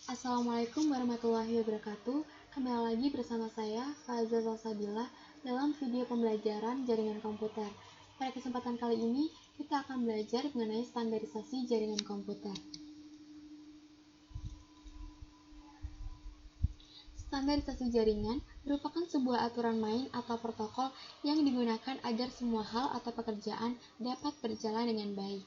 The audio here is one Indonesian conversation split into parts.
Assalamualaikum warahmatullahi wabarakatuh. Kembali lagi bersama saya, Fazza Salsabila, dalam video pembelajaran jaringan komputer. Pada kesempatan kali ini, kita akan belajar mengenai standarisasi jaringan komputer. Standarisasi jaringan merupakan sebuah aturan main atau protokol yang digunakan agar semua hal atau pekerjaan dapat berjalan dengan baik.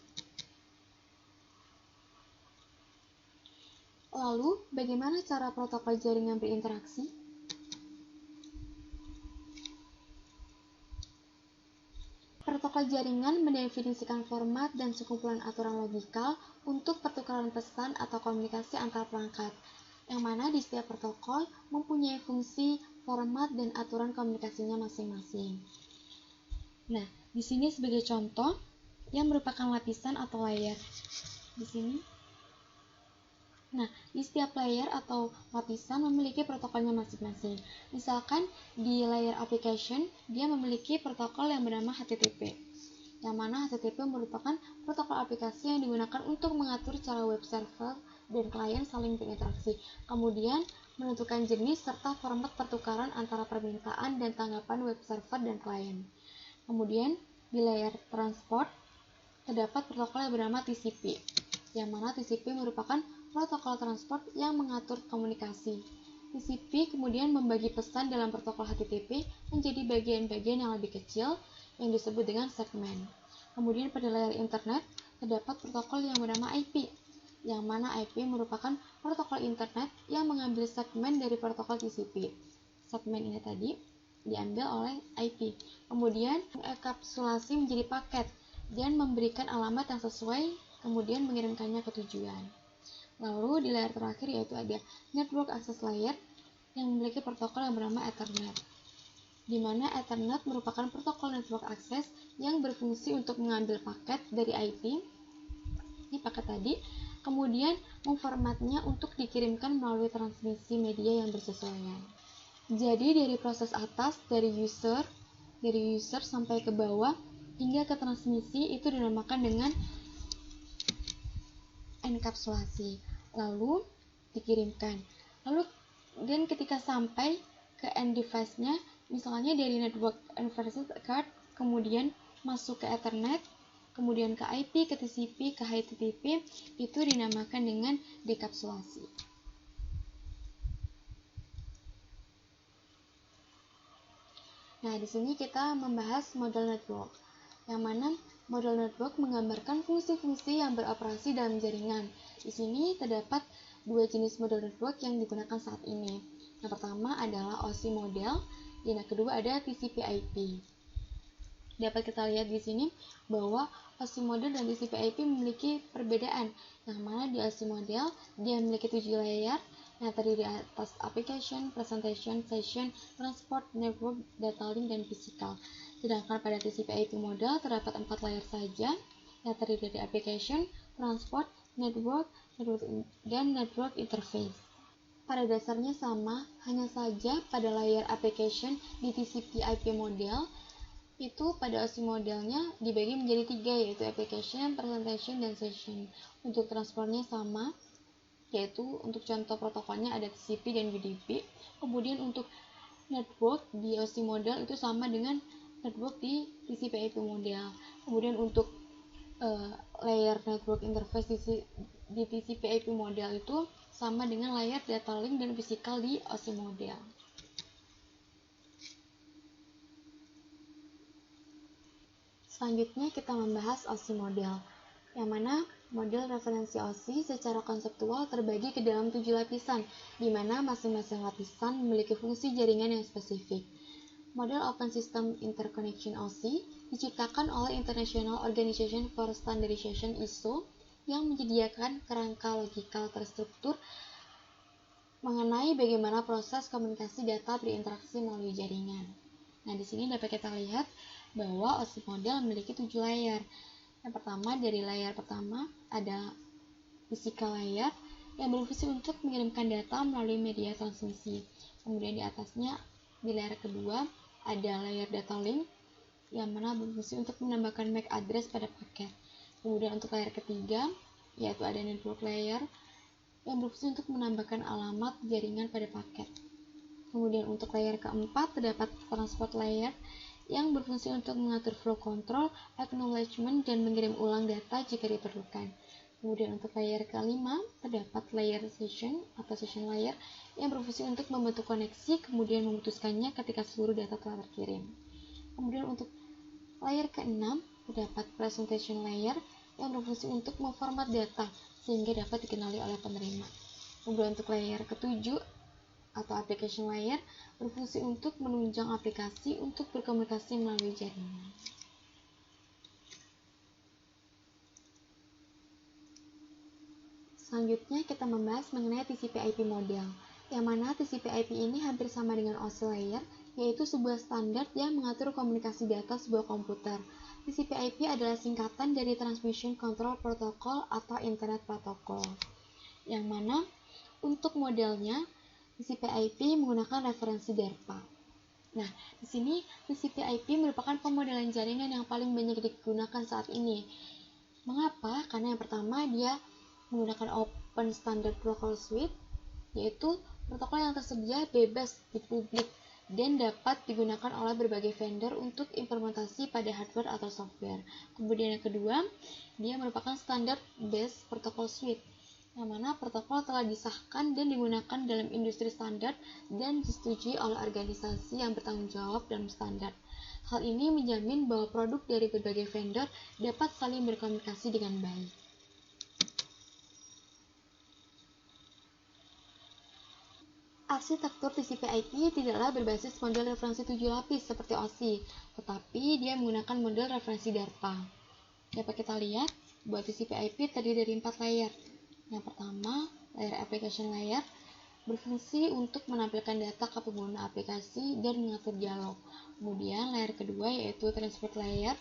Lalu, bagaimana cara protokol jaringan berinteraksi? Protokol jaringan mendefinisikan format dan sekumpulan aturan logikal untuk pertukaran pesan atau komunikasi antar perangkat, yang mana di setiap protokol mempunyai fungsi, format, dan aturan komunikasinya masing-masing. Nah, di sini sebagai contoh yang merupakan lapisan atau layer. Di sini. Nah, di setiap layer atau lapisan memiliki protokolnya masing-masing. Misalkan di layer application, dia memiliki protokol yang bernama HTTP. Yang mana HTTP merupakan protokol aplikasi yang digunakan untuk mengatur cara web server dan klien saling berinteraksi. Kemudian, menentukan jenis serta format pertukaran antara permintaan dan tanggapan web server dan klien. Kemudian, di layer transport, terdapat protokol yang bernama TCP. Yang mana TCP merupakan protokol transport yang mengatur komunikasi. TCP kemudian membagi pesan dalam protokol HTTP menjadi bagian-bagian yang lebih kecil yang disebut dengan segmen. Kemudian pada layar internet terdapat protokol yang bernama IP, yang mana IP merupakan protokol internet yang mengambil segmen dari protokol TCP. Segmen ini tadi diambil oleh IP. Kemudian mengekapsulasi menjadi paket dan memberikan alamat yang sesuai, kemudian mengirimkannya ke tujuan. Lalu di layar terakhir yaitu ada Network Access Layer yang memiliki protokol yang bernama Ethernet, di mana Ethernet merupakan protokol network access yang berfungsi untuk mengambil paket dari IP, ini paket tadi, kemudian memformatnya untuk dikirimkan melalui transmisi media yang bersesuaian. Jadi dari proses atas, dari user sampai ke bawah hingga ke transmisi itu dinamakan dengan enkapsulasi. Lalu dikirimkan. Dan ketika sampai ke end device-nya, misalnya dari network universal card, kemudian masuk ke Ethernet, kemudian ke IP, ke TCP, ke HTTP, itu dinamakan dengan dekapsulasi. Nah, di sini kita membahas model network, yang mana model network menggambarkan fungsi-fungsi yang beroperasi dalam jaringan. Di sini terdapat dua jenis model network yang digunakan saat ini. Yang pertama adalah OSI model, dan yang kedua ada TCP/IP. Dapat kita lihat di sini bahwa OSI model dan TCP/IP memiliki perbedaan. Yang mana di OSI model dia memiliki 7 layer yang terdiri atas application, presentation, session, transport, network, data link, dan physical. Sedangkan pada TCP/IP model terdapat 4 layer saja yang terdiri dari application, transport, network, dan network interface. Pada dasarnya sama, hanya saja pada layer application di TCP/IP model itu pada OSI modelnya dibagi menjadi 3, yaitu application, presentation, dan session. Untuk transportnya sama, yaitu untuk contoh protokolnya ada TCP dan UDP. Kemudian untuk network di OSI model itu sama dengan network di TCP/IP model. Kemudian untuk layer network interface di TCP/IP model itu sama dengan layer data link dan physical di OSI model. Selanjutnya kita membahas OSI model, yang mana model referensi OSI secara konseptual terbagi ke dalam 7 lapisan, di mana masing-masing lapisan memiliki fungsi jaringan yang spesifik. Model Open System Interconnection OSI diciptakan oleh International Organization for Standardization ISO yang menyediakan kerangka logikal terstruktur mengenai bagaimana proses komunikasi data berinteraksi melalui jaringan. Nah, di sini dapat kita lihat bahwa OSI model memiliki 7 layer. Yang pertama, dari layer pertama ada physical layer yang berfungsi untuk mengirimkan data melalui media transmisi. Kemudian di atasnya, di layer kedua ada layer data link yang mana berfungsi untuk menambahkan MAC address pada paket. Kemudian untuk layer ketiga yaitu ada network layer yang berfungsi untuk menambahkan alamat jaringan pada paket. Kemudian untuk layer keempat terdapat transport layer yang berfungsi untuk mengatur flow control, acknowledgement, dan mengirim ulang data jika diperlukan. Kemudian untuk layer kelima terdapat layer session atau session layer yang berfungsi untuk membentuk koneksi kemudian memutuskannya ketika seluruh data telah terkirim. Kemudian untuk layer keenam terdapat presentation layer yang berfungsi untuk memformat data sehingga dapat dikenali oleh penerima. Kemudian untuk layer ketujuh atau application layer berfungsi untuk menunjang aplikasi untuk berkomunikasi melalui jaringan. Selanjutnya kita membahas mengenai TCP/IP model, yang mana TCP/IP ini hampir sama dengan OSI layer, yaitu sebuah standar yang mengatur komunikasi data sebuah komputer. TCP/IP adalah singkatan dari Transmission Control Protocol atau Internet Protocol, yang mana untuk modelnya TCP/IP menggunakan referensi DARPA. Nah, di sini TCP/IP merupakan pemodelan jaringan yang paling banyak digunakan saat ini. Mengapa? Karena yang pertama dia menggunakan Open Standard Protocol Suite, yaitu protokol yang tersedia bebas di publik dan dapat digunakan oleh berbagai vendor untuk implementasi pada hardware atau software. Kemudian yang kedua, dia merupakan Standard Based Protocol Suite, yang mana protokol telah disahkan dan digunakan dalam industri standar dan disetujui oleh organisasi yang bertanggung jawab dalam standar. Hal ini menjamin bahwa produk dari berbagai vendor dapat saling berkomunikasi dengan baik. Arsitektur TCP/IP tidaklah berbasis model referensi 7 lapis seperti OSI, tetapi dia menggunakan model referensi DARPA. Dapat kita lihat bahwa TCP/IP terdiri dari 4 layer. Yang pertama, layer application layer berfungsi untuk menampilkan data ke pengguna aplikasi dan mengatur dialog. Kemudian layer kedua yaitu transport layer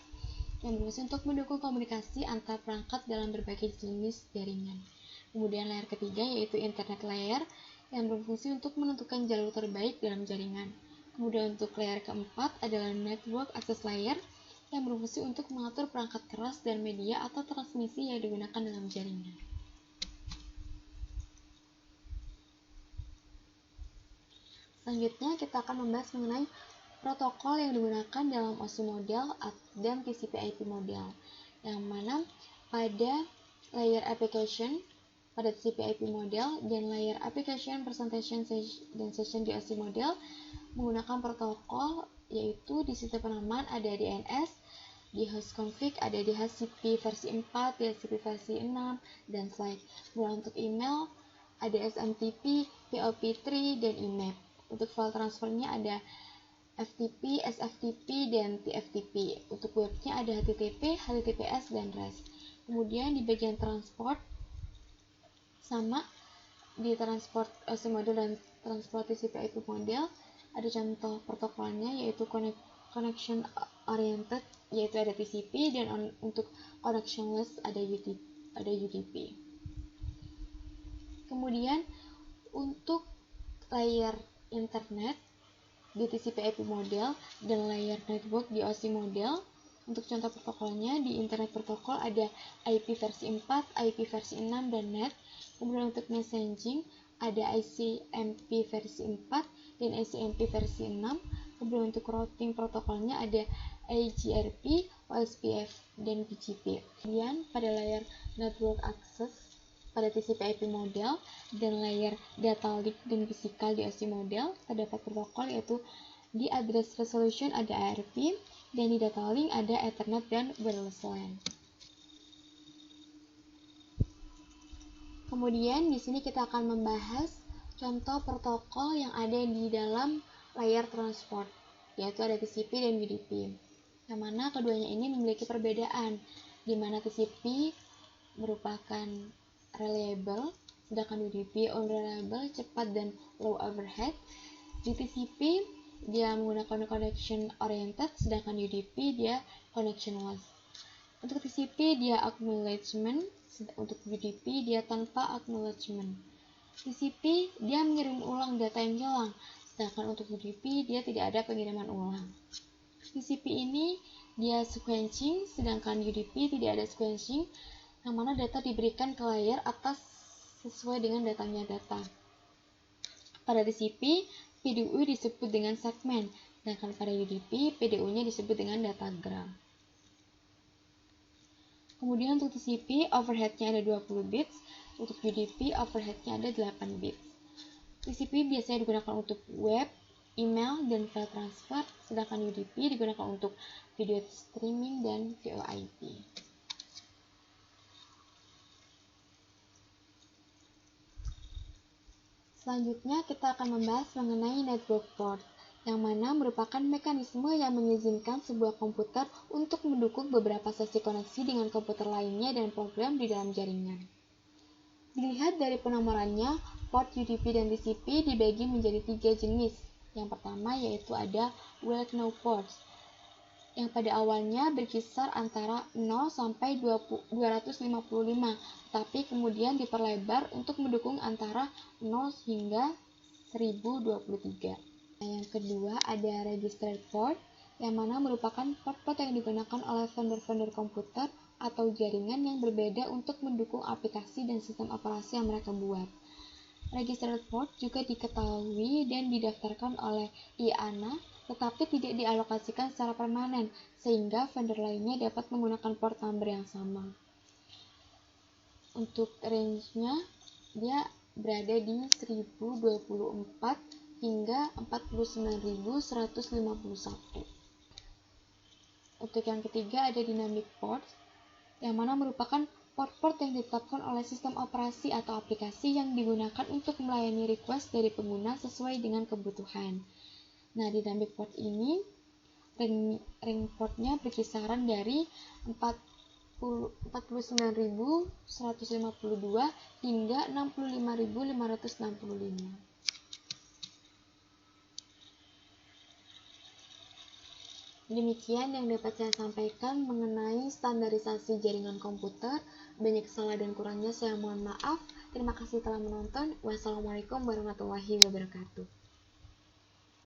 yang berfungsi untuk mendukung komunikasi antar perangkat dalam berbagai jenis jaringan. Kemudian layer ketiga yaitu internet layer yang berfungsi untuk menentukan jalur terbaik dalam jaringan. Kemudian untuk layer keempat adalah network access layer yang berfungsi untuk mengatur perangkat keras dan media atau transmisi yang digunakan dalam jaringan. Selanjutnya kita akan membahas mengenai protokol yang digunakan dalam OSI model dan TCP/IP model, yang mana pada layer application pada TCP/IP model dan layer application presentation dan session di OSI model menggunakan protokol, yaitu di sistem penamaan ada DNS, di host config ada DHCP versi 4, DHCP versi 6, dan slide. Kemudian untuk email ada SMTP, POP3, dan IMAP. Untuk file transfernya ada FTP, SFTP, dan TFTP. Untuk webnya ada HTTP, HTTPS, dan REST. Kemudian di bagian transport sama di transport OSI model dan transport TCP/IP model ada contoh protokolnya yaitu connection oriented yaitu ada TCP dan untuk connectionless ada UDP. Kemudian untuk layer internet di TCP/IP model dan layer network di OSI model, untuk contoh protokolnya di internet protokol ada IP versi 4, IP versi 6, dan NET. Kemudian untuk messaging ada ICMP versi 4 dan ICMP versi 6. Kemudian untuk routing protokolnya ada IGRP, OSPF, dan BGP. Kemudian pada layer network access pada TCP/IP model dan layer data link dan fisikal di OSI model terdapat protokol yaitu di address resolution ada ARP dan di data link ada Ethernet dan wireless LAN. Kemudian di sini kita akan membahas contoh protokol yang ada di dalam layer transport, yaitu ada TCP dan UDP. Yang mana keduanya ini memiliki perbedaan, di mana TCP merupakan reliable, sedangkan UDP unreliable, cepat dan low overhead. Di TCP dia menggunakan connection oriented, sedangkan UDP dia connectionless. Untuk TCP dia acknowledgement, untuk UDP dia tanpa acknowledgement. TCP dia mengirim ulang data yang hilang, sedangkan untuk UDP dia tidak ada pengiriman ulang. TCP ini dia sequencing, sedangkan UDP tidak ada sequencing, yang mana data diberikan ke layer atas sesuai dengan datangnya data. Pada TCP, PDU disebut dengan segmen, sedangkan pada UDP, PDU-nya disebut dengan datagram. Kemudian untuk TCP, overhead-nya ada 20 bits, untuk UDP, overhead-nya ada 8 bits. TCP biasanya digunakan untuk web, email, dan file transfer, sedangkan UDP digunakan untuk video streaming dan VoIP. Selanjutnya, kita akan membahas mengenai network port, yang mana merupakan mekanisme yang mengizinkan sebuah komputer untuk mendukung beberapa sesi koneksi dengan komputer lainnya dan program di dalam jaringan. Dilihat dari penomorannya, port UDP dan TCP dibagi menjadi 3 jenis. Yang pertama yaitu ada well-known ports, yang pada awalnya berkisar antara 0 sampai 255, tapi kemudian diperlebar untuk mendukung antara 0 hingga 1023. Nah, yang kedua ada registered port, yang mana merupakan port-port yang digunakan oleh vendor-vendor komputer atau jaringan yang berbeda untuk mendukung aplikasi dan sistem operasi yang mereka buat. Registered port juga diketahui dan didaftarkan oleh IANA, tetapi tidak dialokasikan secara permanen, sehingga vendor lainnya dapat menggunakan port number yang sama. Untuk range-nya, dia berada di 1024 hingga 49151. Untuk yang ketiga ada dynamic port, yang mana merupakan port-port yang ditetapkan oleh sistem operasi atau aplikasi yang digunakan untuk melayani request dari pengguna sesuai dengan kebutuhan. Nah, dynamic port ini ring portnya berkisaran dari 49.152 hingga 65.565. Demikian yang dapat saya sampaikan mengenai standarisasi jaringan komputer. Banyak salah dan kurangnya saya mohon maaf. Terima kasih telah menonton. Wassalamualaikum warahmatullahi wabarakatuh.